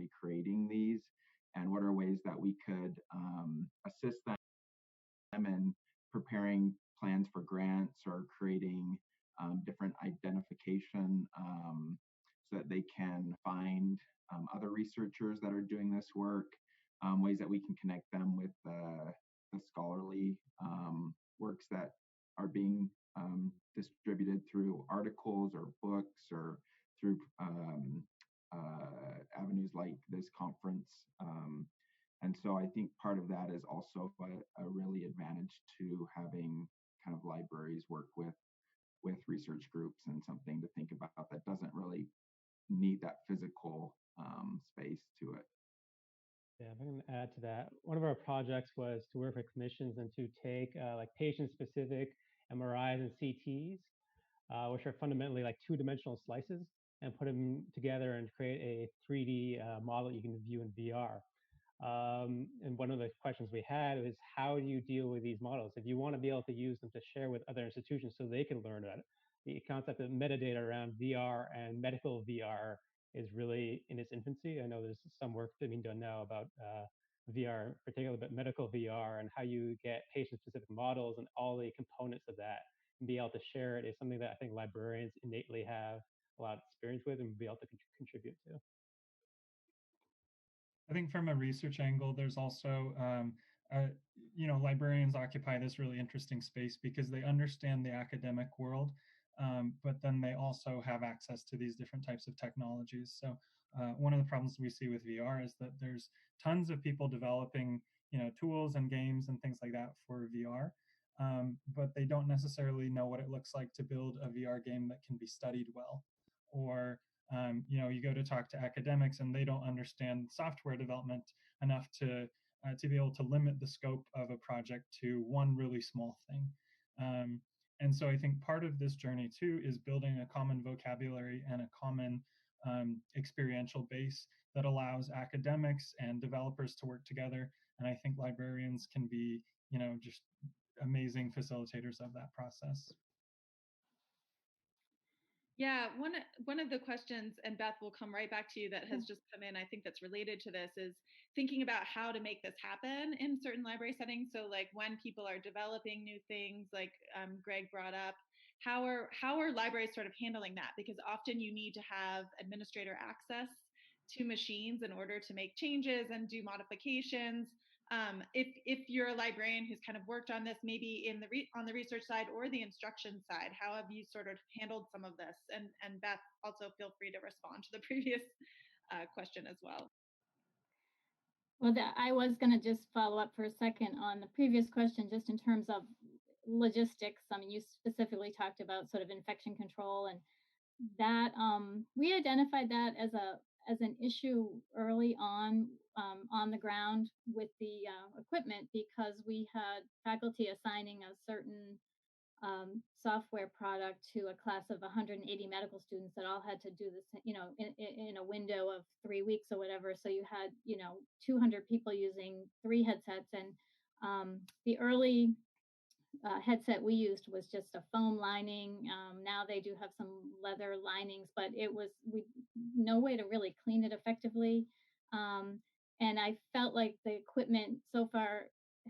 actually creating these, and what are ways that we could assist them in preparing plans for grants or creating different identification so that they can find other researchers that are doing this work, ways that we can connect them with the scholarly works that are being distributed through articles or books or through avenues like this conference. And so I think part of that is also a really advantage to having kind of libraries work with research groups, and something to think about that doesn't really need that physical space to it. Yeah, if I can add to that, one of our projects was to work with clinicians and to take like patient-specific MRIs and CTs, which are fundamentally like two-dimensional slices, and put them together and create a 3D model you can view in VR. And one of the questions we had is, how do you deal with these models? If you want to be able to use them to share with other institutions so they can learn about it, the concept of metadata around VR and medical VR is really in its infancy. I know there's some work being done now about VR, particularly about medical VR, and how you get patient-specific models and all the components of that, and be able to share it is something that I think librarians innately have a lot of experience with and be able to contribute to. I think from a research angle, there's also, librarians occupy this really interesting space because they understand the academic world, but then they also have access to these different types of technologies. So one of the problems we see with VR is that there's tons of people developing, tools and games and things like that for VR, but they don't necessarily know what it looks like to build a VR game that can be studied well, or you go to talk to academics and they don't understand software development enough to be able to limit the scope of a project to one really small thing. And so I think part of this journey too is building a common vocabulary and a common experiential base that allows academics and developers to work together. And I think librarians can be, just amazing facilitators of that process. Yeah, one of the questions, and Beth, will come right back to you, that has just come in, I think that's related to this, is thinking about how to make this happen in certain library settings. So like when people are developing new things, like Greg brought up, how are libraries sort of handling that? Because often you need to have administrator access to machines in order to make changes and do modifications. If you're a librarian who's kind of worked on this, maybe on the research side or the instruction side, how have you sort of handled some of this? And Beth, also feel free to respond to the previous question as well. Well, I was going to just follow up for a second on the previous question, just in terms of logistics. I mean, you specifically talked about sort of infection control, and that we identified that as an issue early on the ground with the equipment, because we had faculty assigning a certain software product to a class of 180 medical students that all had to do this, in a window of 3 weeks or whatever. So you had, 200 people using 3 headsets, and the early headset we used was just a foam lining. Now they do have some leather linings, but it was no way to really clean it effectively. And I felt like the equipment so far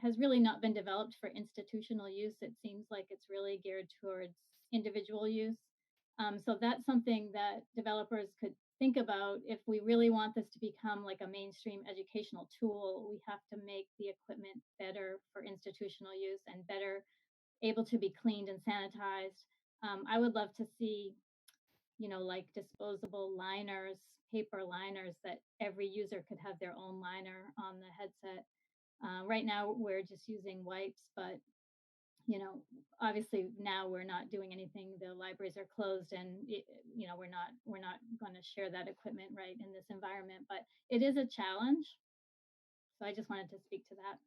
has really not been developed for institutional use. It seems like it's really geared towards individual use. So that's something that developers could think about. If we really want this to become like a mainstream educational tool, we have to make the equipment better for institutional use and better able to be cleaned and sanitized. I would love to see, like disposable liners, paper liners, that every user could have their own liner on the headset. Right now, we're just using wipes, but obviously now we're not doing anything. The libraries are closed, and we're not going to share that equipment right in this environment. But it is a challenge. So I just wanted to speak to that.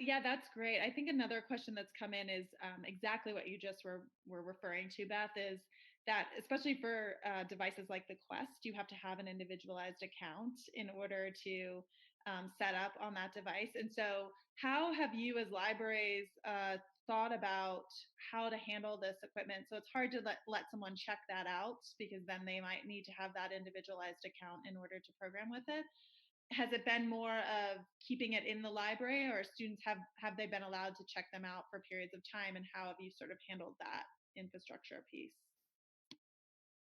Yeah, that's great. I think another question that's come in is exactly what you just were referring to, Beth, is that especially for devices like the Quest, you have to have an individualized account in order to set up on that device. And so how have you as libraries thought about how to handle this equipment? So it's hard to let someone check that out because then they might need to have that individualized account in order to program with it. Has it been more of keeping it in the library, or students have they been allowed to check them out for periods of time, and how have you sort of handled that infrastructure piece?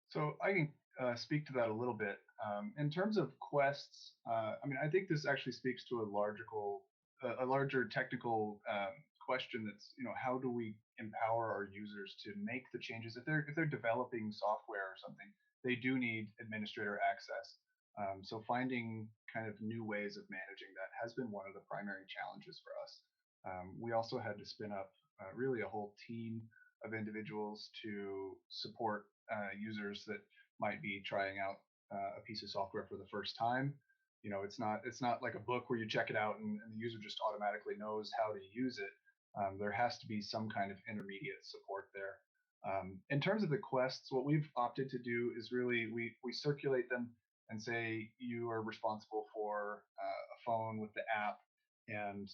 So I can speak to that a little bit. In terms of quests, I mean, I think this actually speaks to a larger technical question. That's, you know, how do we empower our users to make the changes? If they're developing software or something, they do need administrator access. So finding kind of new ways of managing that has been one of the primary challenges for us. We also had to spin up really a whole team of individuals to support users that might be trying out a piece of software for the first time. You know, it's not like a book where you check it out and the user just automatically knows how to use it. There has to be some kind of intermediate support there. In terms of the quests, what we've opted to do is really we circulate them and say you are responsible for a phone with the app, and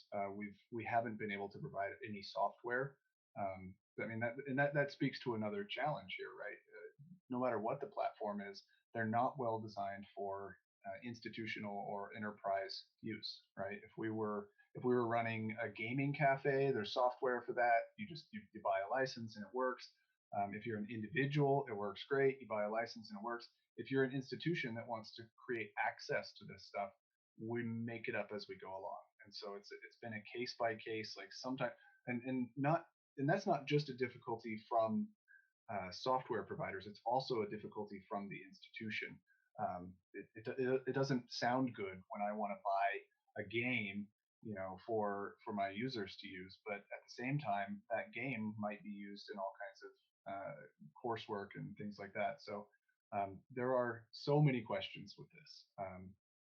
we haven't been able to provide any software. I mean, that speaks to another challenge here, right? No matter what the platform is, they're not well designed for institutional or enterprise use, right? If we were running a gaming cafe, there's software for that. You buy a license and it works. If you're an individual, it works great. You buy a license and it works. If you're an institution that wants to create access to this stuff, we make it up as we go along. And so it's been a case by case, like sometimes, and that's not just a difficulty from software providers. It's also a difficulty from the institution. It doesn't sound good when I want to buy a game, you know, for my users to use, but at the same time, that game might be used in all kinds of coursework and things like that. So there are so many questions with this.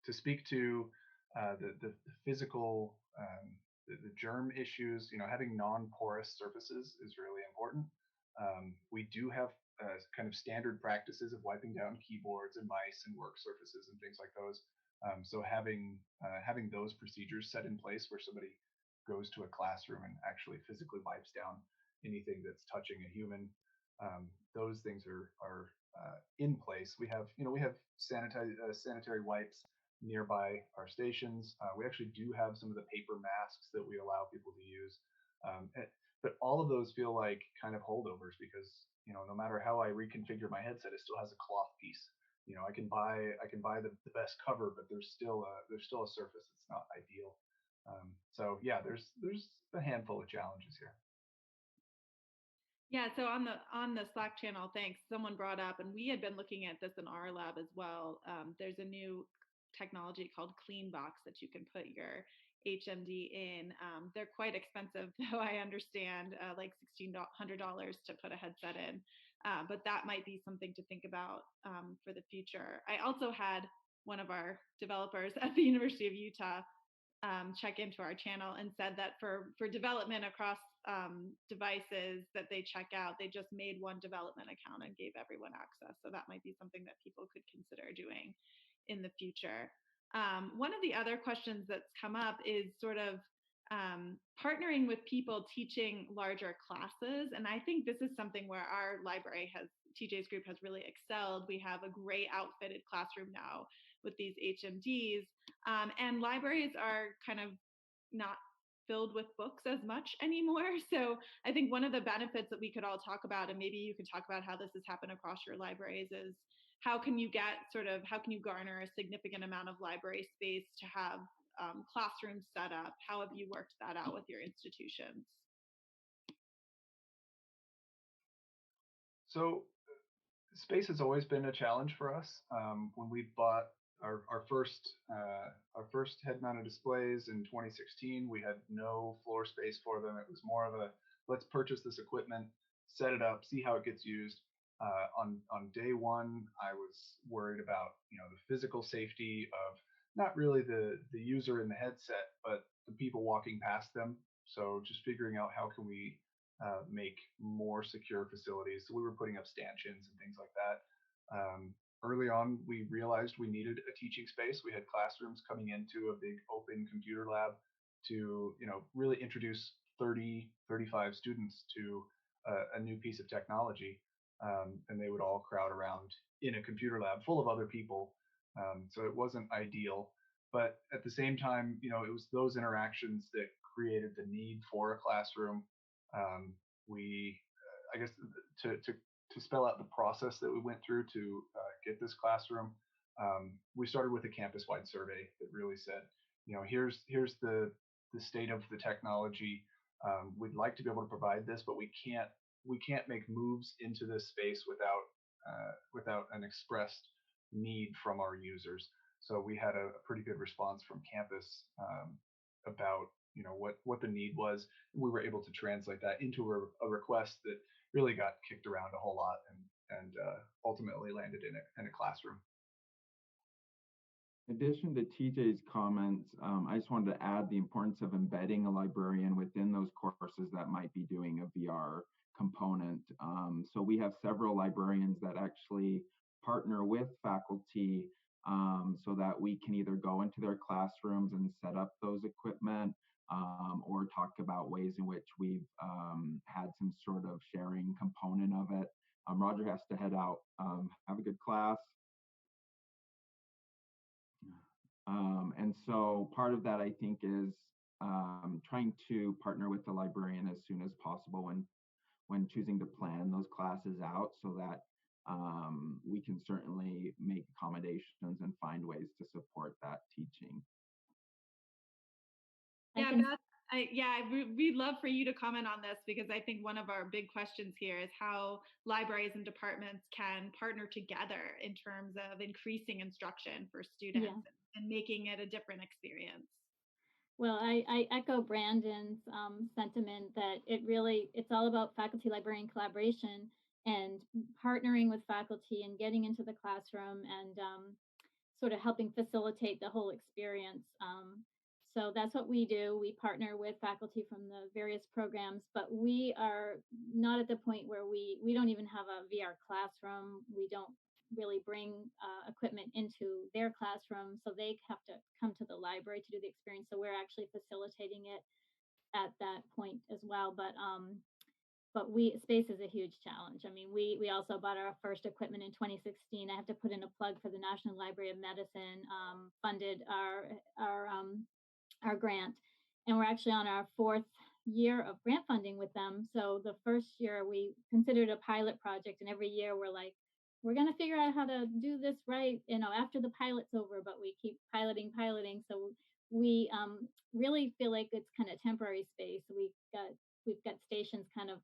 To speak to the physical, the germ issues, you know, having non-porous surfaces is really important. We do have kind of standard practices of wiping down keyboards and mice and work surfaces and things like those. So having those procedures set in place where somebody goes to a classroom and actually physically wipes down anything that's touching a human, those things are in place. We have sanitary wipes nearby our stations. We actually do have some of the paper masks that we allow people to use. But all of those feel like kind of holdovers because, you know, no matter how I reconfigure my headset, it still has a cloth piece. You know, I can buy the best cover, but there's still a surface that's not ideal. So yeah, there's a handful of challenges here. Yeah, so on the Slack channel, thanks. Someone brought up, and we had been looking at this in our lab as well. There's a new technology called CleanBox that you can put your HMD in. They're quite expensive, though I understand, like $1,600 to put a headset in. But that might be something to think about for the future. I also had one of our developers at the University of Utah check into our channel and said that for development across devices that they check out, they just made one development account and gave everyone access. So that might be something that people could consider doing in the future. One of the other questions that's come up is sort of partnering with people teaching larger classes. And I think this is something where our library TJ's group has really excelled. We have a great outfitted classroom now with these HMDs. And libraries are kind of not filled with books as much anymore. So I think one of the benefits that we could all talk about, and maybe you could talk about how this has happened across your libraries, is how can you garner a significant amount of library space to have classrooms set up? How have you worked that out with your institutions? So space has always been a challenge for us. When we bought our first head-mounted displays in 2016, we had no floor space for them. It was more of a let's purchase this equipment, set it up, see how it gets used. On day one, I was worried about, you know, the physical safety of not really the user in the headset, but the people walking past them. So just figuring out how can we make more secure facilities. So we were putting up stanchions and things like that. Early on, we realized we needed a teaching space. We had classrooms coming into a big open computer lab to, you know, really introduce 30, 35 students to a new piece of technology, and they would all crowd around in a computer lab full of other people. So it wasn't ideal, but at the same time, it was those interactions that created the need for a classroom. We, I guess, to spell out the process that we went through to get this classroom, we started with a campus-wide survey that really said, here's the state of the technology. We'd like to be able to provide this, but we can't make moves into this space without an expressed need from our users. So we had a pretty good response from campus about what the need was. And we were able to translate that into a request that really got kicked around a whole lot and ultimately landed in a classroom. In addition to TJ's comments, I just wanted to add the importance of embedding a librarian within those courses that might be doing a VR component. So we have several librarians that actually partner with faculty so that we can either go into their classrooms and set up those equipment or talk about ways in which we've had some sort of sharing component of it. Roger has to head out. Have a good class. And so part of that, I think, is trying to partner with the librarian as soon as possible when choosing to plan those classes out so that we can certainly make accommodations and find ways to support that teaching. Yeah, Beth, we'd love for you to comment on this because I think one of our big questions here is how libraries and departments can partner together in terms of increasing instruction for students and making it a different experience. Well, I echo Brandon's sentiment that it's all about faculty librarian collaboration and partnering with faculty and getting into the classroom and sort of helping facilitate the whole experience. So that's what we do. We partner with faculty from the various programs, but we are not at the point where we don't even have a VR classroom. We don't really bring equipment into their classroom, so they have to come to the library to do the experience. So we're actually facilitating it at that point as well. But space is a huge challenge. I mean, we also bought our first equipment in 2016. I have to put in a plug for the National Library of Medicine, funded our grant, and we're actually on our 4th year of grant funding with them. So the first year we considered a pilot project, and every year we're like, we're going to figure out how to do this right, after the pilot's over, but we keep piloting. So we really feel like it's kind of temporary space. We've got stations kind of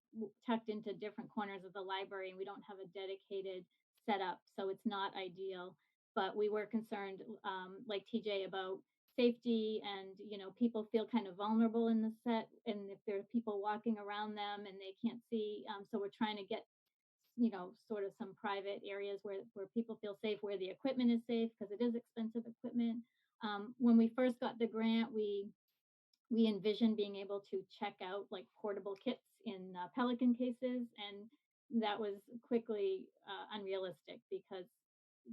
tucked into different corners of the library, and we don't have a dedicated setup, so it's not ideal. But we were concerned, like TJ, about safety, and people feel kind of vulnerable in the set, and if there are people walking around them and they can't see, so we're trying to get sort of some private areas where people feel safe, where the equipment is safe, because it is expensive equipment. When we first got the grant, we envisioned being able to check out like portable kits in Pelican cases, and that was quickly unrealistic because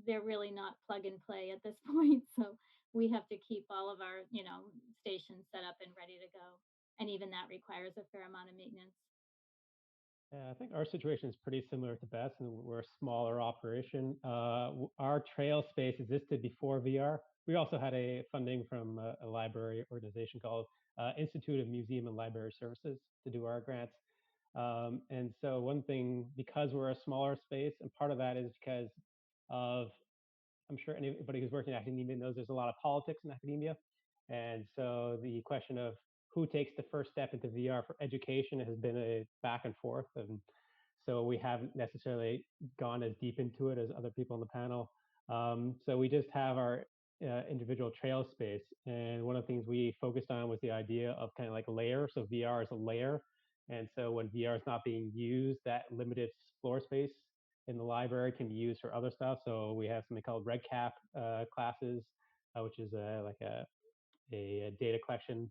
they're really not plug and play at this point. So we have to keep all of our stations set up and ready to go, and even that requires a fair amount of maintenance. Yeah, I think our situation is pretty similar to Beth's, and we're a smaller operation. Our trail space existed before VR. We also had a funding from a library organization called Institute of Museum and Library Services to do our grants. And so one thing, because we're a smaller space, and part of that is because of, I'm sure anybody who's working in academia knows there's a lot of politics in academia. And so the question of who takes the first step into VR for education has been a back and forth. And so we haven't necessarily gone as deep into it as other people on the panel. So we just have our individual trail space. And one of the things we focused on was the idea of kind of like a layer. So VR is a layer. And so when VR is not being used, that limited floor space in the library can be used for other stuff. So we have something called RedCap classes, which is like a data collection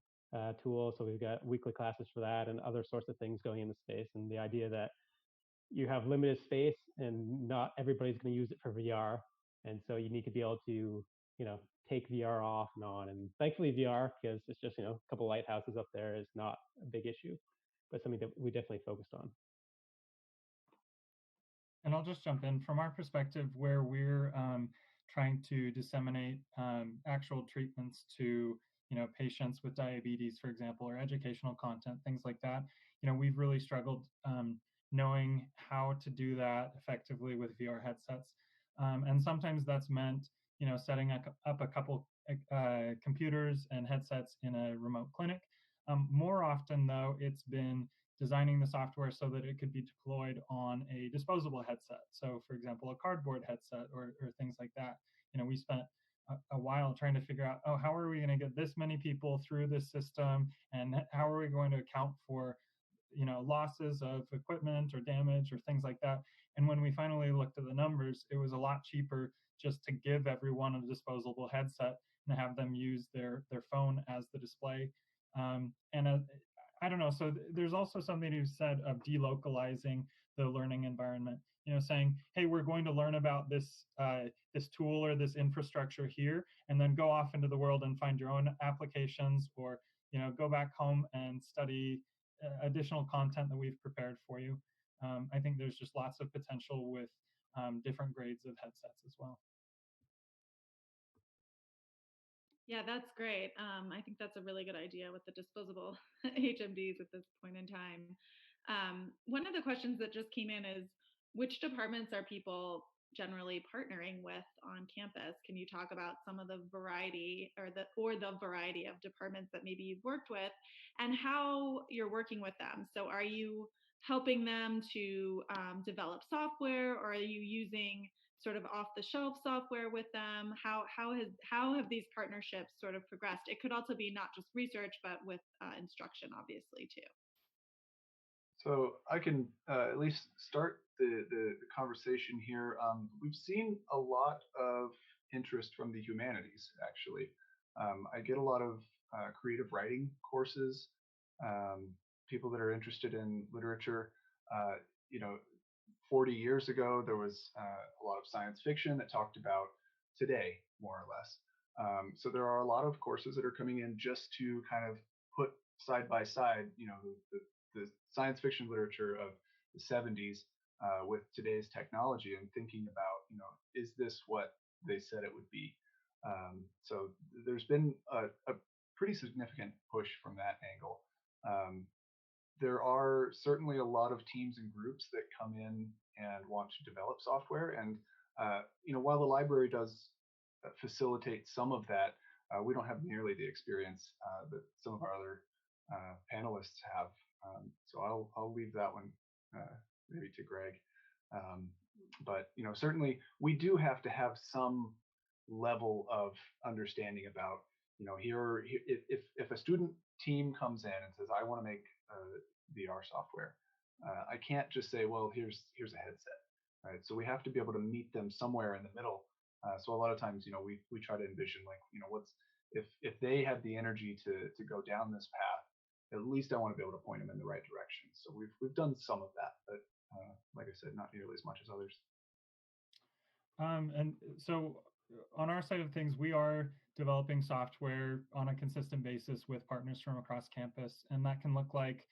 tool. So we've got weekly classes for that and other sorts of things going into space. And the idea that you have limited space and not everybody's going to use it for VR. And so you need to be able to take VR off and on. And thankfully VR, because it's just, a couple lighthouses up there, is not a big issue, but something that we definitely focused on. And I'll just jump in from our perspective, where we're trying to disseminate actual treatments to patients with diabetes, for example, or educational content, things like that. We've really struggled knowing how to do that effectively with VR headsets, and sometimes that's meant setting up a couple computers and headsets in a remote clinic. More often, though, it's been designing the software so that it could be deployed on a disposable headset. So, for example, a cardboard headset or things like that. We spent a while trying to figure out, how are we going to get this many people through this system, and how are we going to account for losses of equipment or damage or things like that. And when we finally looked at the numbers, it was a lot cheaper just to give everyone a disposable headset and have them use their phone as the display. I don't know. So there's also something to be said of delocalizing the learning environment. Saying, hey, we're going to learn about this this tool or this infrastructure here, and then go off into the world and find your own applications, or go back home and study additional content that we've prepared for you. I think there's just lots of potential with different grades of headsets as well. Yeah, that's great. I think that's a really good idea with the disposable HMDs at this point in time. One of the questions that just came in is, which departments are people generally partnering with on campus? Can you talk about some of the variety or the variety of departments that maybe you've worked with and how you're working with them? So are you helping them to develop software, or are you using sort of off-the-shelf software with them? How have these partnerships sort of progressed? It could also be not just research, but with instruction, obviously, too. So I can at least start the conversation here. We've seen a lot of interest from the humanities, actually. I get a lot of creative writing courses, people that are interested in literature. 40 years ago, there was a lot of science fiction that talked about today, more or less. So there are a lot of courses that are coming in just to kind of put side by side, the science fiction literature of the 70s with today's technology, and thinking about, is this what they said it would be? So there's been a pretty significant push from that angle. There are certainly a lot of teams and groups that come in and want to develop software. And, while the library does facilitate some of that, we don't have nearly the experience that some of our other panelists have. So I'll leave that one maybe to Greg. But certainly we do have to have some level of understanding about, if a student team comes in and says, I want to make VR software, I can't just say, well, here's a headset, right? So we have to be able to meet them somewhere in the middle. So a lot of times, we try to envision, like, what's if they have the energy to go down this path, at least I want to be able to point them in the right direction. So we've done some of that, but like I said, not nearly as much as others. And so on our side of things, we are developing software on a consistent basis with partners from across campus, and that can look like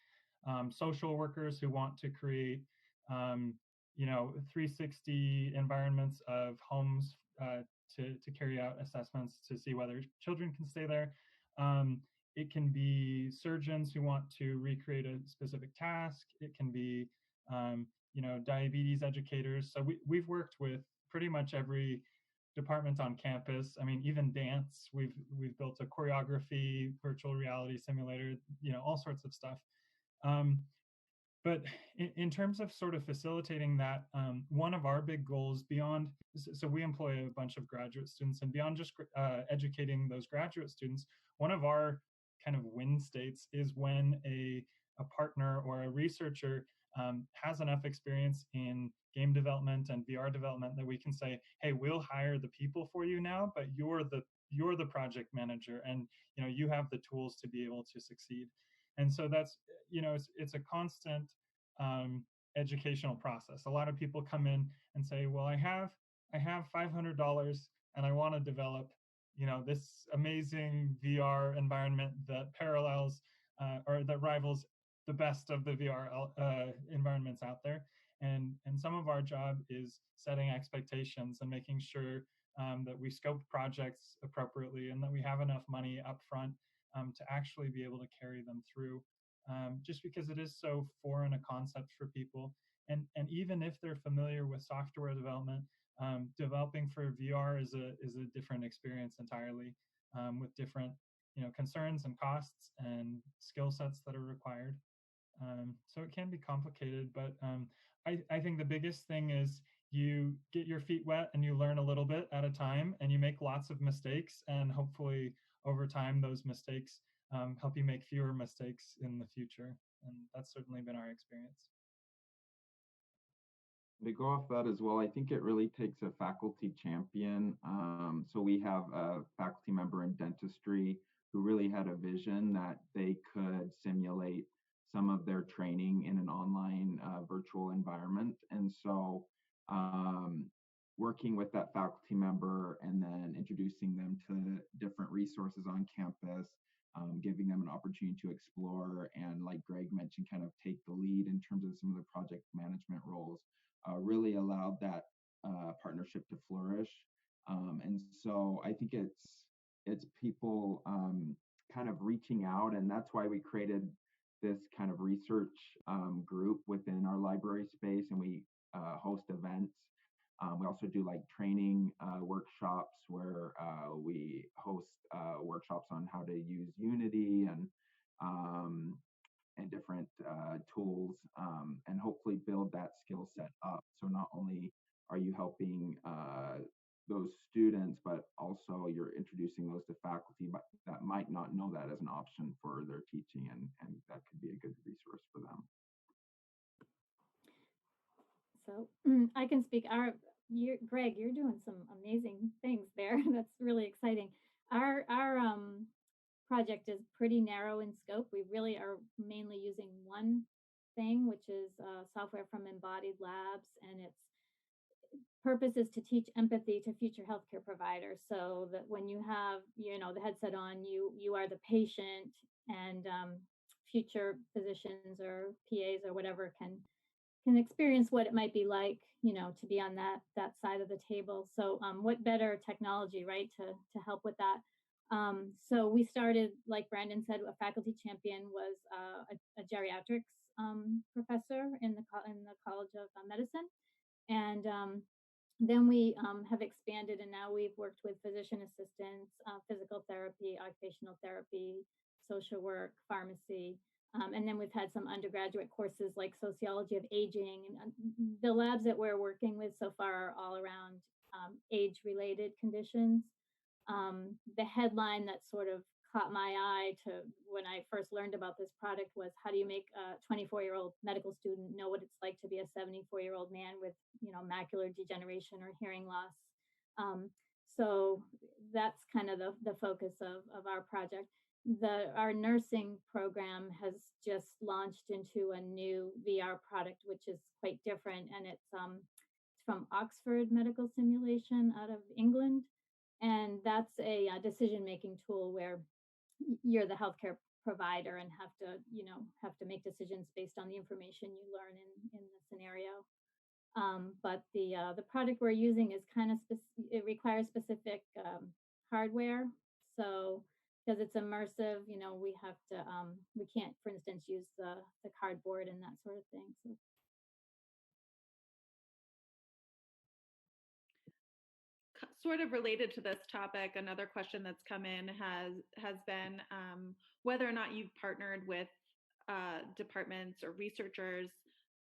social workers who want to create 360 environments of homes to carry out assessments to see whether children can stay there. It can be surgeons who want to recreate a specific task. It can be diabetes educators. So we've worked with pretty much every department on campus. I mean, even dance. We've built a choreography, virtual reality simulator, all sorts of stuff. But in terms of sort of facilitating that, one of our big goals beyond, so we employ a bunch of graduate students, and beyond just educating those graduate students, one of our kind of win states is when a partner or a researcher has enough experience in game development and VR development that we can say, hey, we'll hire the people for you now, but you're the project manager, and you have the tools to be able to succeed. And so that's, it's a constant educational process. A lot of people come in and say, well, I have $500 and I want to develop this amazing VR environment that parallels or that rivals the best of the VR environments out there. And some of our job is setting expectations and making sure that we scope projects appropriately and that we have enough money up front to actually be able to carry them through, just because it is so foreign a concept for people. And even if they're familiar with software development, developing for VR is a different experience entirely, with different concerns and costs and skill sets that are required. So it can be complicated, but I think the biggest thing is you get your feet wet and you learn a little bit at a time and you make lots of mistakes, and hopefully over time those mistakes help you make fewer mistakes in the future. And that's certainly been our experience. To go off that as well, I think it really takes a faculty champion. So we have a faculty member in dentistry who really had a vision that they could simulate some of their training in an online virtual environment. And so working with that faculty member and then introducing them to different resources on campus, giving them an opportunity to explore and, like Greg mentioned, kind of take the lead in terms of some of the project management roles, really allowed that partnership to flourish. And so I think it's people kind of reaching out, and that's why we created this kind of research group within our library space, and we host events. We also do like training workshops where we host workshops on how to use Unity and different tools, and hopefully build that skill set up. So not only are you helping those students, but also you're introducing those to faculty that might not know that as an option for their teaching, and that could be a good resource for them. So I can speak. Greg, you're doing some amazing things there. That's really exciting. Our project is pretty narrow in scope. We really are mainly using one thing, which is software from Embodied Labs, and its purpose is to teach empathy to future healthcare providers, so that when you have the headset on, you are the patient, and future physicians or PAs or whatever can experience what it might be like, to be on that side of the table. So what better technology, right, to help with that? So we started, like Brandon said, a faculty champion was a geriatrics professor in the College of Medicine, and then we have expanded, and now we've worked with physician assistants, physical therapy, occupational therapy, social work, pharmacy. And then we've had some undergraduate courses like sociology of aging. And the labs that we're working with so far are all around age-related conditions. The headline that sort of caught my eye to when I first learned about this product was, how do you make a 24-year-old medical student know what it's like to be a 74-year-old man with macular degeneration or hearing loss? So that's kind of the focus of our project. Our nursing program has just launched into a new VR product, which is quite different, and it's from Oxford Medical Simulation out of England, and that's a decision-making tool where you're the healthcare provider and have to make decisions based on the information you learn in the scenario. But the product we're using is kind of it requires specific hardware. So because it's immersive, we have to we can't, for instance, use the cardboard and that sort of thing. So. Sort of related to this topic, another question that's come in has been whether or not you've partnered with departments or researchers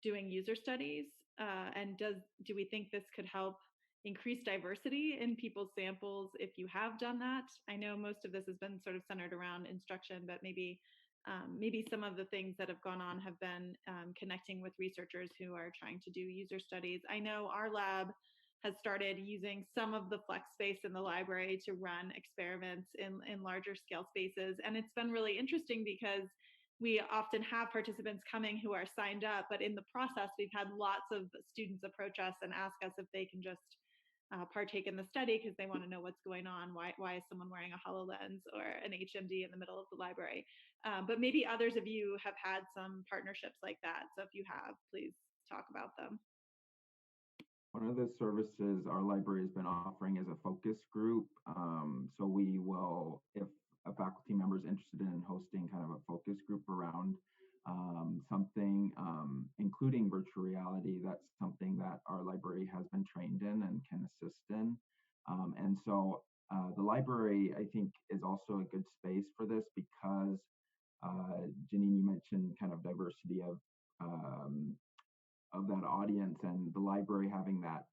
doing user studies, and do we think this could help increase diversity in people's samples if you have done that? I know most of this has been sort of centered around instruction, but maybe some of the things that have gone on have been connecting with researchers who are trying to do user studies. I know our lab has started using some of the flex space in the library to run experiments in larger scale spaces. And it's been really interesting because we often have participants coming who are signed up, but in the process, we've had lots of students approach us and ask us if they can just partake in the study because they want to know what's going on. Why is someone wearing a HoloLens or an HMD in the middle of the library? But maybe others of you have had some partnerships like that. So if you have, please talk about them. One of the services our library has been offering is a focus group. So we will, if a faculty member is interested in hosting kind of a focus group around something, including virtual reality, that's something that our library has been trained in and can assist in. And so the library, I think, is also a good space for this because, Janine, you mentioned kind of diversity of that audience, and the library having that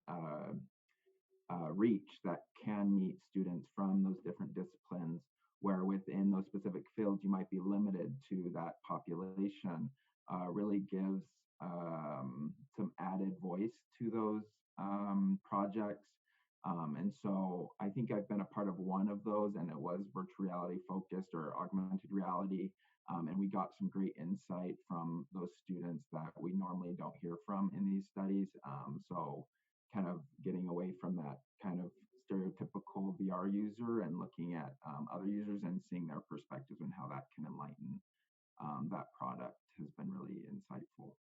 reach that can meet students from those different disciplines, where within those specific fields you might be limited to that population, really gives some added voice to those projects. And so I think I've been a part of one of those, and it was virtual reality focused or augmented reality. And we got some great insight from those students that we normally don't hear from in these studies. So kind of getting away from that kind of stereotypical VR user and looking at other users and seeing their perspectives and how that can enlighten that product has been really insightful.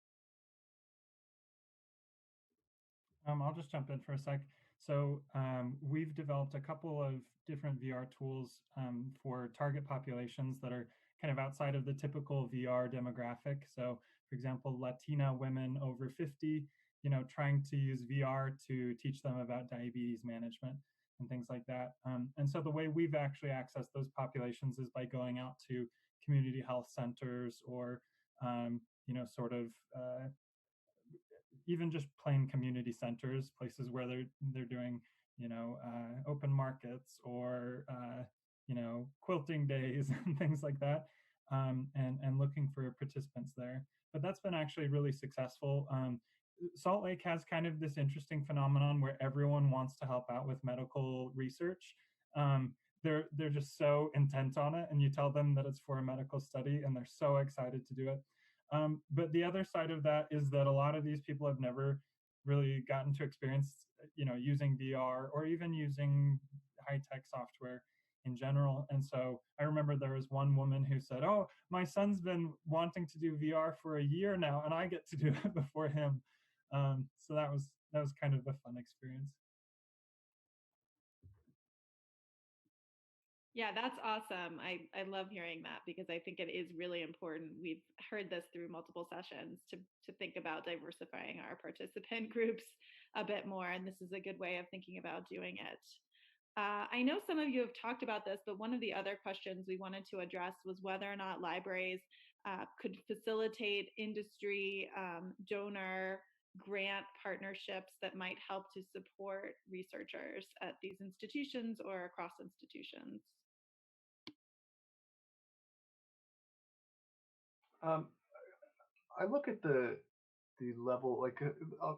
I'll just jump in for a sec. So we've developed a couple of different VR tools for target populations that are kind of outside of the typical VR demographic. So, for example, Latina women over 50, trying to use VR to teach them about diabetes management and things like that. And so the way we've actually accessed those populations is by going out to community health centers or, sort of even just plain community centers, places where they're doing open markets or quilting days and things like that, and looking for participants there. But that's been actually really successful. Salt Lake has kind of this interesting phenomenon where everyone wants to help out with medical research. They're just so intent on it, and you tell them that it's for a medical study, and they're so excited to do it. But the other side of that is that a lot of these people have never really gotten to experience, using VR or even using high-tech software in general. And so I remember there was one woman who said, "Oh, my son's been wanting to do VR for a year now, and I get to do it before him." So that was kind of a fun experience. Yeah, that's awesome. I love hearing that because I think it is really important. We've heard this through multiple sessions to think about diversifying our participant groups a bit more, and this is a good way of thinking about doing it. I know some of you have talked about this, but one of the other questions we wanted to address was whether or not libraries could facilitate industry donor grant partnerships that might help to support researchers at these institutions or across institutions. I look at the level, like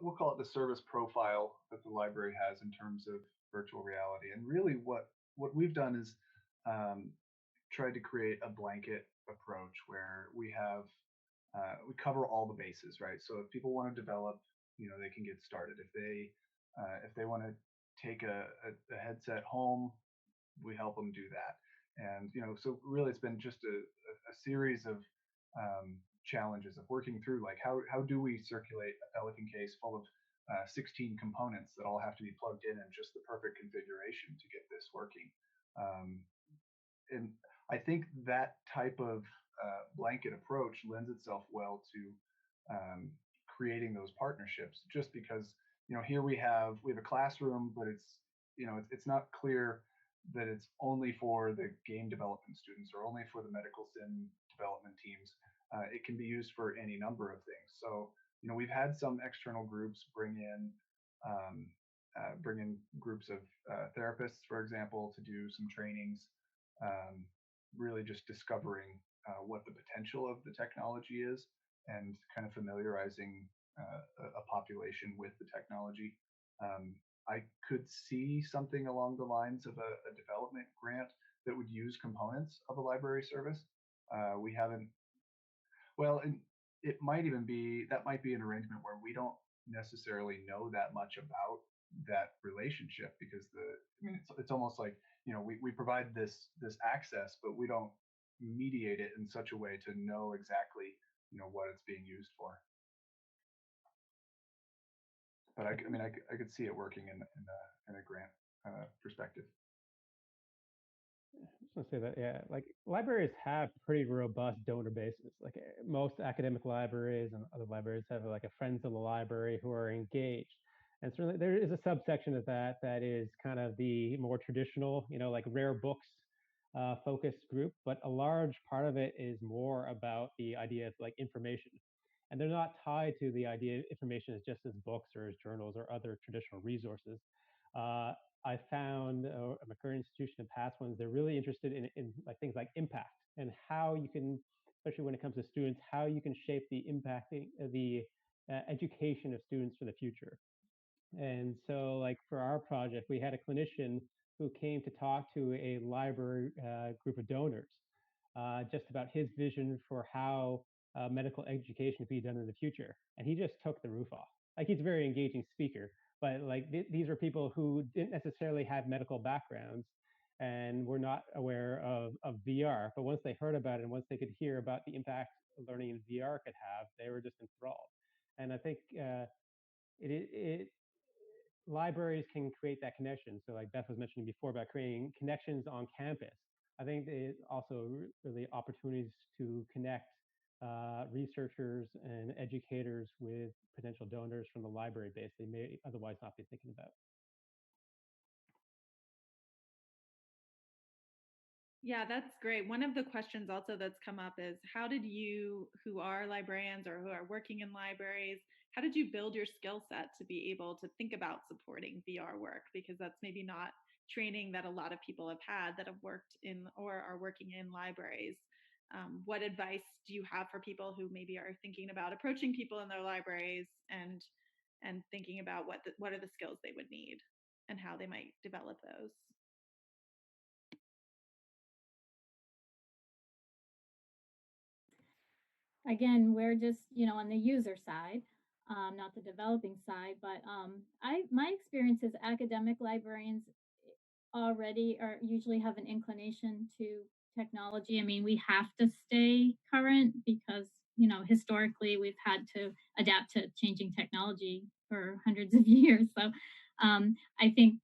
we'll call it the service profile that the library has in terms of virtual reality, and really what we've done is tried to create a blanket approach where we cover all the bases, right? So if people want to develop, they can get started. If they want to take a headset home, we help them do that. And so really, it's been just a series of challenges of working through, like how do we circulate a Pelican case full of 16 components that all have to be plugged in just the perfect configuration to get this working. And I think that type of blanket approach lends itself well to creating those partnerships. Just because here we have a classroom, but it's not clear that it's only for the game development students or only for the medical sim development teams. It can be used for any number of things. So we've had some external groups bring in groups of therapists, for example, to do some trainings, really just discovering what the potential of the technology is and kind of familiarizing a population with the technology. I could see something along the lines of a development grant that would use components of a library service. We haven't, well, and it might even be, that might be an arrangement where we don't necessarily know that much about that relationship, because it's almost like, we provide this access, but we don't mediate it in such a way to know exactly what it's being used for. But I could see it working in a grant perspective. I was gonna say that, yeah, like libraries have pretty robust donor bases. Like most academic libraries and other libraries have like a friends of the library who are engaged. And certainly there is a subsection of that that is kind of the more traditional, like rare books focused group, but a large part of it is more about the idea of like information. And they're not tied to the idea of information as just as books or as journals or other traditional resources. Uh, I found at my current institution and past ones, they're really interested in like things like impact and how you can, especially when it comes to students, how you can shape the impacting the education of students for the future. And so, like for our project, we had a clinician who came to talk to a library group of donors just about his vision for how medical education could be done in the future. And he just took the roof off. Like he's a very engaging speaker, but like these are people who didn't necessarily have medical backgrounds and were not aware of VR. But once they heard about it and once they could hear about the impact learning in VR could have, they were just enthralled. And I think it libraries can create that connection. So like Beth was mentioning before about creating connections on campus. I think there's also really opportunities to connect researchers and educators with potential donors from the library base they may otherwise not be thinking about. Yeah, that's great. One of the questions also that's come up is how did you, who are librarians or who are working in libraries, how did you build your skill set to be able to think about supporting VR work? Because that's maybe not training that a lot of people have had that have worked in or are working in libraries. What advice do you have for people who maybe are thinking about approaching people in their libraries and thinking about what are the skills they would need and how they might develop those? Again, we're just, on the user side, not the developing side. But my experience is academic librarians already are usually have an inclination to technology. I mean, we have to stay current because, historically we've had to adapt to changing technology for hundreds of years. So I think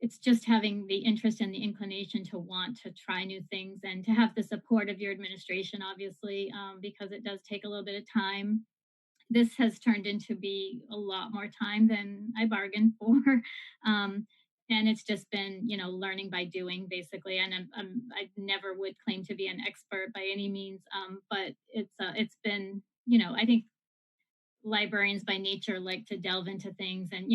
it's just having the interest and the inclination to want to try new things and to have the support of your administration, obviously, because it does take a little bit of time. This has turned into be a lot more time than I bargained for. Um, and it's just been, learning by doing, basically. And I never would claim to be an expert by any means, but it's been, I think librarians by nature like to delve into things and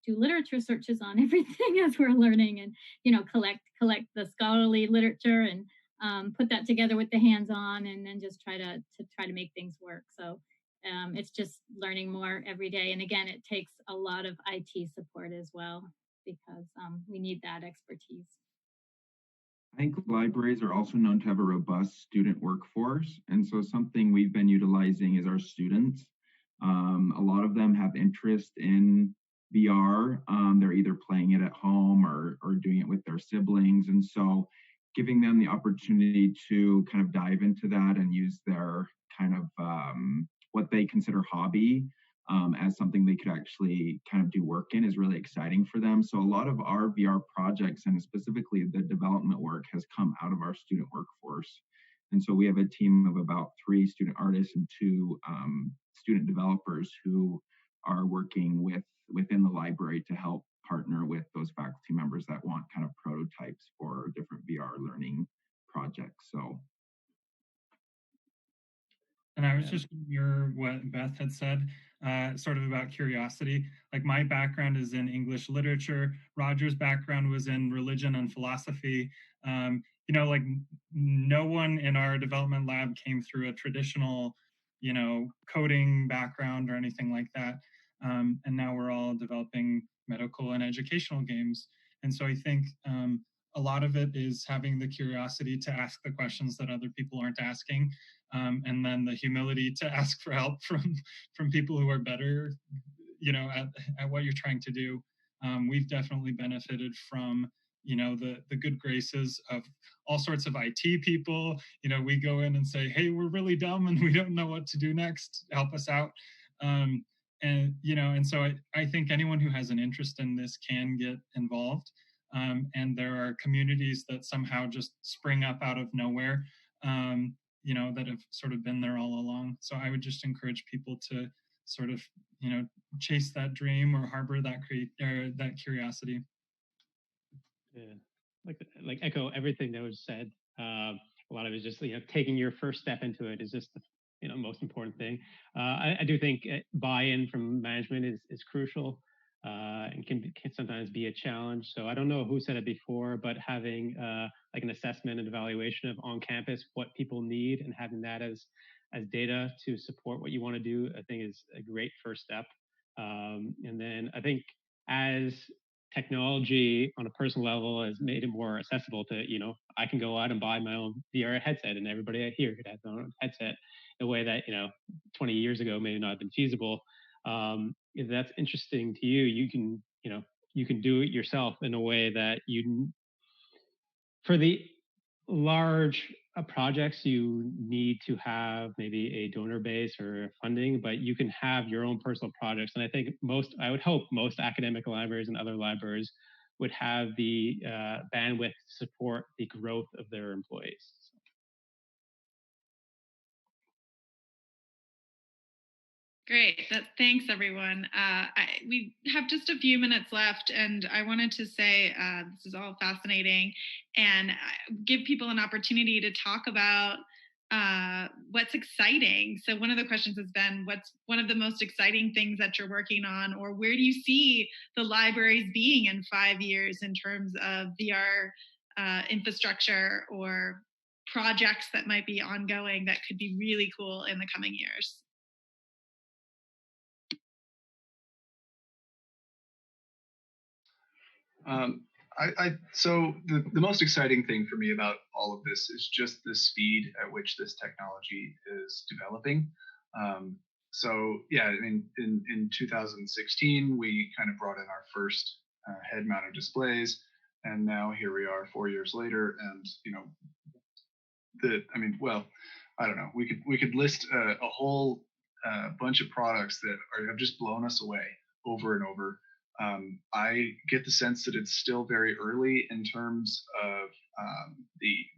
do literature searches on everything as we're learning, and collect the scholarly literature and put that together with the hands-on, and then just try to make things work. So it's just learning more every day, and again, it takes a lot of IT support as well, because we need that expertise. I think libraries are also known to have a robust student workforce. And so something we've been utilizing is our students. A lot of them have interest in VR. They're either playing it at home or doing it with their siblings. And so giving them the opportunity to kind of dive into that and use their kind of what they consider hobby as something they could actually kind of do work in is really exciting for them. So a lot of our VR projects, and specifically the development work, has come out of our student workforce. And so we have a team of about 3 student artists and 2 student developers who are working within the library to help partner with those faculty members that want kind of prototypes for different VR learning projects. So And I was just hear what Beth had said, sort of about curiosity. Like my background is in English literature. Roger's background was in religion and philosophy. Like no one in our development lab came through a traditional, coding background or anything like that. And now we're all developing medical and educational games. And so I think a lot of it is having the curiosity to ask the questions that other people aren't asking, and then the humility to ask for help from people who are better, at what you're trying to do. We've definitely benefited from the good graces of all sorts of IT people. We go in and say, hey, we're really dumb and we don't know what to do next, help us out. And so I think anyone who has an interest in this can get involved. And there are communities that somehow just spring up out of nowhere, that have sort of been there all along. So I would just encourage people to sort of, chase that dream or harbor that curiosity. Yeah, like echo everything that was said. A lot of it is just taking your first step into it is just the most important thing. I do think buy-in from management is crucial, and can sometimes be a challenge. So I don't know who said it before, but having like an assessment and evaluation of on campus what people need and having that as data to support what you want to do, I think is a great first step. And then I think as technology on a personal level has made it more accessible to, I can go out and buy my own VR headset and everybody here could have their own headset in a way that, 20 years ago may not have been feasible. If that's interesting to you, you can do it yourself in a way that for the large projects, you need to have maybe a donor base or funding, but you can have your own personal projects. And I think I would hope most academic libraries and other libraries would have the bandwidth to support the growth of their employees. Great. Thanks, everyone. We have just a few minutes left, and I wanted to say this is all fascinating and give people an opportunity to talk about what's exciting. So one of the questions has been, what's one of the most exciting things that you're working on, or where do you see the libraries being in 5 years in terms of VR infrastructure or projects that might be ongoing that could be really cool in the coming years? So the most exciting thing for me about all of this is just the speed at which this technology is developing. So yeah, I mean, in 2016, we kind of brought in our first head-mounted displays, and now here we are 4 years later, and I don't know. We could list a whole bunch of products that have just blown us away over and over. I get the sense that it's still very early in terms of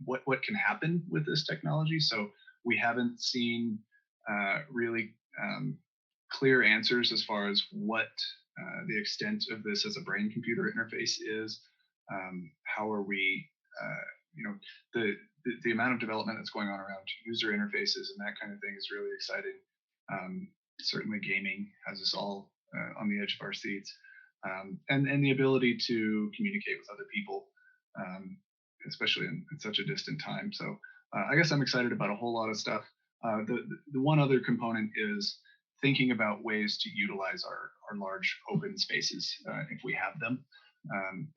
what can happen with this technology. So we haven't seen really clear answers as far as what the extent of this as a brain-computer interface is. How are we, the amount of development that's going on around user interfaces and that kind of thing is really exciting. Certainly gaming has us all on the edge of our seats. And the ability to communicate with other people, especially in such a distant time. So I guess I'm excited about a whole lot of stuff. The one other component is thinking about ways to utilize our large open spaces if we have them.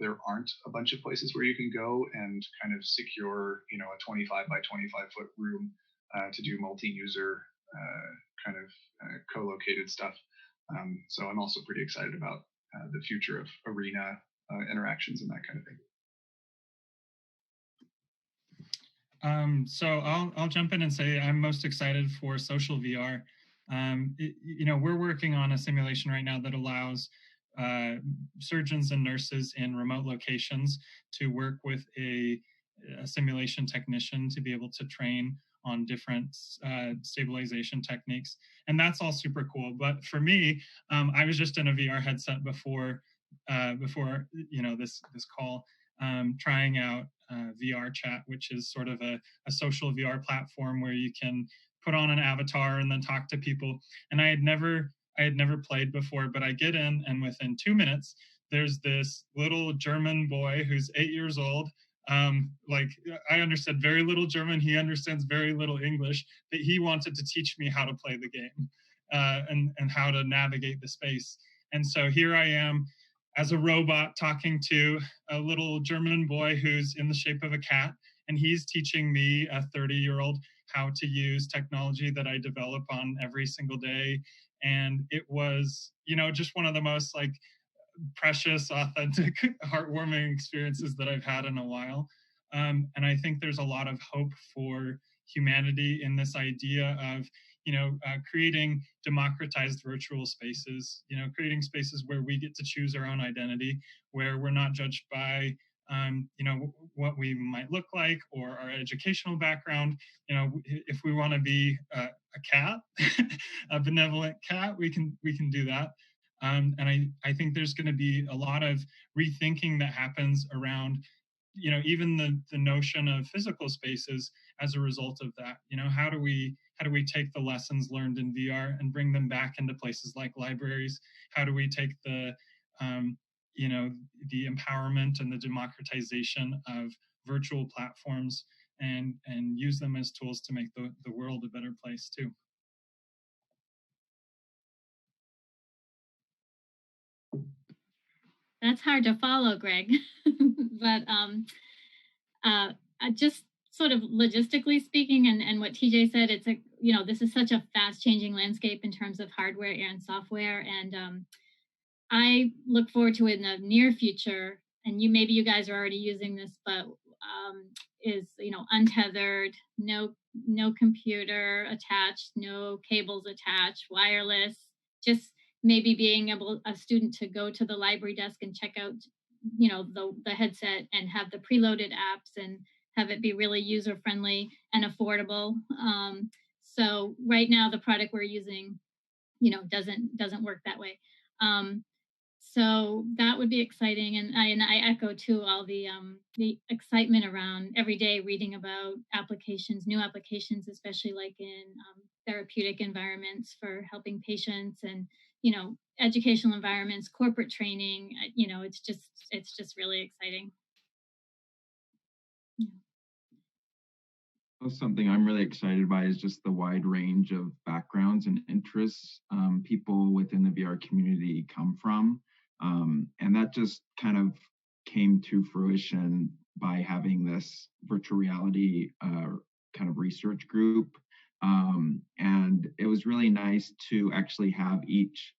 There aren't a bunch of places where you can go and kind of secure, a 25 by 25 foot room to do multi-user kind of co-located stuff. So I'm also pretty excited about the future of arena interactions and that kind of thing. So I'll jump in and say I'm most excited for social VR. We're working on a simulation right now that allows surgeons and nurses in remote locations to work with a simulation technician to be able to train on different stabilization techniques. And that's all super cool. But for me, I was just in a VR headset before this call, trying out VR chat, which is sort of a social VR platform where you can put on an avatar and then talk to people. And I had never played before, but I get in, and within 2 minutes, there's this little German boy who's 8 years old. I understood very little German. He understands very little English, but he wanted to teach me how to play the game and how to navigate the space. And so here I am as a robot talking to a little German boy who's in the shape of a cat, and he's teaching me, a 30-year-old, how to use technology that I develop on every single day. And it was, you know, just one of the most like precious, authentic, heartwarming experiences that I've had in a while. And I think there's a lot of hope for humanity in this idea of, you know, creating democratized virtual spaces, you know, creating spaces where we get to choose our own identity, where we're not judged by, you know, what we might look like or our educational background. You know, if we want to be a cat, a benevolent cat, we can do that. And I think there's going to be a lot of rethinking that happens around, you know, even the notion of physical spaces as a result of that. You know, how do we take the lessons learned in VR and bring them back into places like libraries? How do we take the you know, the empowerment and the democratization of virtual platforms and use them as tools to make the world a better place too? That's hard to follow, Greg. But just sort of logistically speaking, and what TJ said, it's a, you know, this is such a fast changing landscape in terms of hardware and software. And I look forward to it in the near future. And maybe you guys are already using this, but is, you know, untethered, no computer attached, no cables attached, wireless, just maybe being able a student to go to the library desk and check out, you know, the headset and have the preloaded apps and have it be really user friendly and affordable. So right now the product we're using, you know, doesn't work that way. So that would be exciting, and I echo too all the excitement around every day reading about applications, new applications, especially like in therapeutic environments for helping patients, and, you know, educational environments, corporate training. You know, it's just really exciting. Yeah. Something I'm really excited by is just the wide range of backgrounds and interests people within the VR community come from. And that just kind of came to fruition by having this virtual reality kind of research group. And it was really nice to actually have each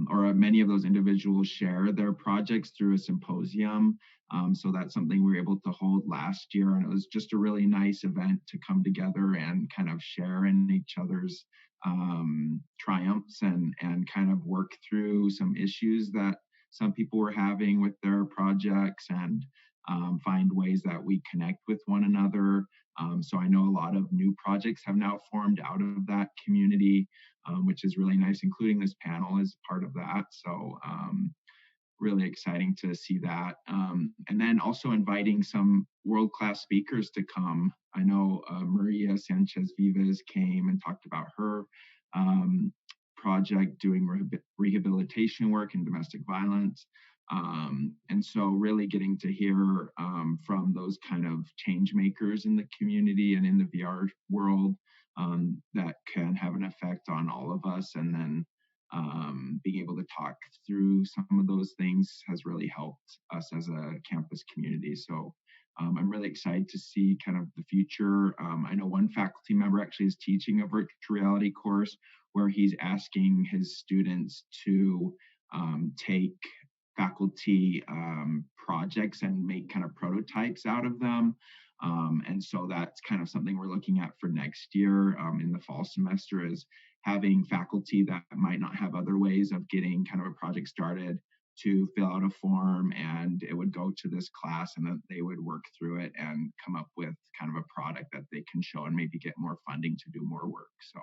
or many of those individuals share their projects through a symposium. So that's something we were able to hold last year. And it was just a really nice event to come together and kind of share in each other's triumphs and kind of work through some issues that some people were having with their projects and find ways that we connect with one another. So I know a lot of new projects have now formed out of that community, which is really nice, including this panel as part of that. So really exciting to see that. And then also inviting some world-class speakers to come. I know Maria Sanchez Vivas came and talked about her project doing rehabilitation work in domestic violence. And so really getting to hear from those kind of change makers in the community and in the VR world that can have an effect on all of us. And then being able to talk through some of those things has really helped us as a campus community. So I'm really excited to see kind of the future. I know one faculty member actually is teaching a virtual reality course where he's asking his students to take faculty projects and make kind of prototypes out of them. And so that's kind of something we're looking at for next year in the fall semester, is having faculty that might not have other ways of getting kind of a project started to fill out a form, and it would go to this class and then they would work through it and come up with kind of a product that they can show and maybe get more funding to do more work. So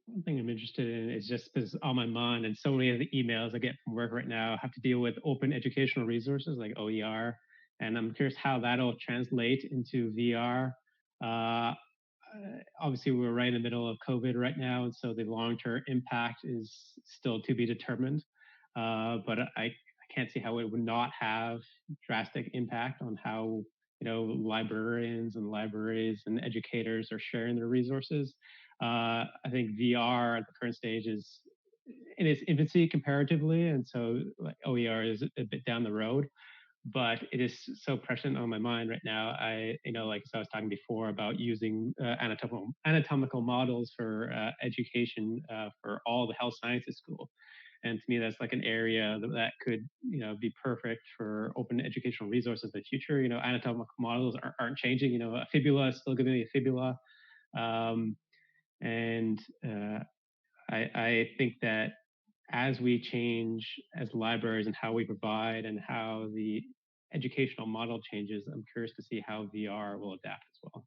one thing I'm interested in is just because on my mind, and so many of the emails I get from work right now have to deal with open educational resources like OER. And I'm curious how that'll translate into VR. Obviously, we're right in the middle of COVID right now, and so the long-term impact is still to be determined. But I can't see how it would not have drastic impact on how, you know, librarians and libraries and educators are sharing their resources. I think VR at the current stage is in its infancy comparatively, and so like OER is a bit down the road. but it is so present on my mind right now. Like as I was talking before about using anatomical models for education for all the health sciences school. And to me, that's like an area that could, be perfect for open educational resources in the future. Anatomical models aren't changing. A fibula is still going to be a fibula. I think that as we change as libraries and how we provide and how the educational model changes, I'm curious to see how VR will adapt as well.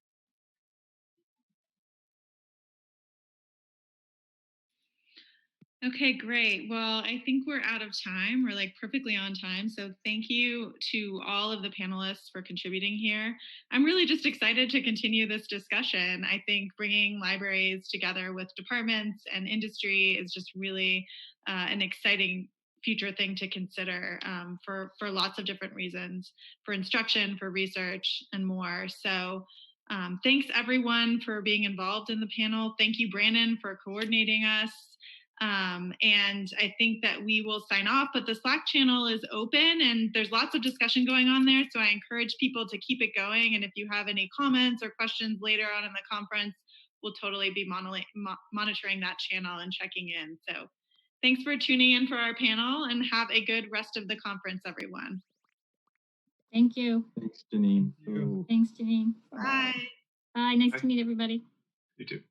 Okay, great. Well, I think we're out of time. We're like perfectly on time. So thank you to all of the panelists for contributing here. I'm really just excited to continue this discussion. I think bringing libraries together with departments and industry is just really an exciting future thing to consider for lots of different reasons, for instruction, for research, and more. So thanks everyone for being involved in the panel. Thank you, Brandon, for coordinating us. And I think that we will sign off, but the Slack channel is open and there's lots of discussion going on there. So I encourage people to keep it going. And if you have any comments or questions later on in the conference, we'll totally be monitoring that channel and checking in. So thanks for tuning in for our panel and have a good rest of the conference, everyone. Thank you. Thanks, Janine. Thanks, Janine. Bye. Bye. Nice to meet everybody. You too.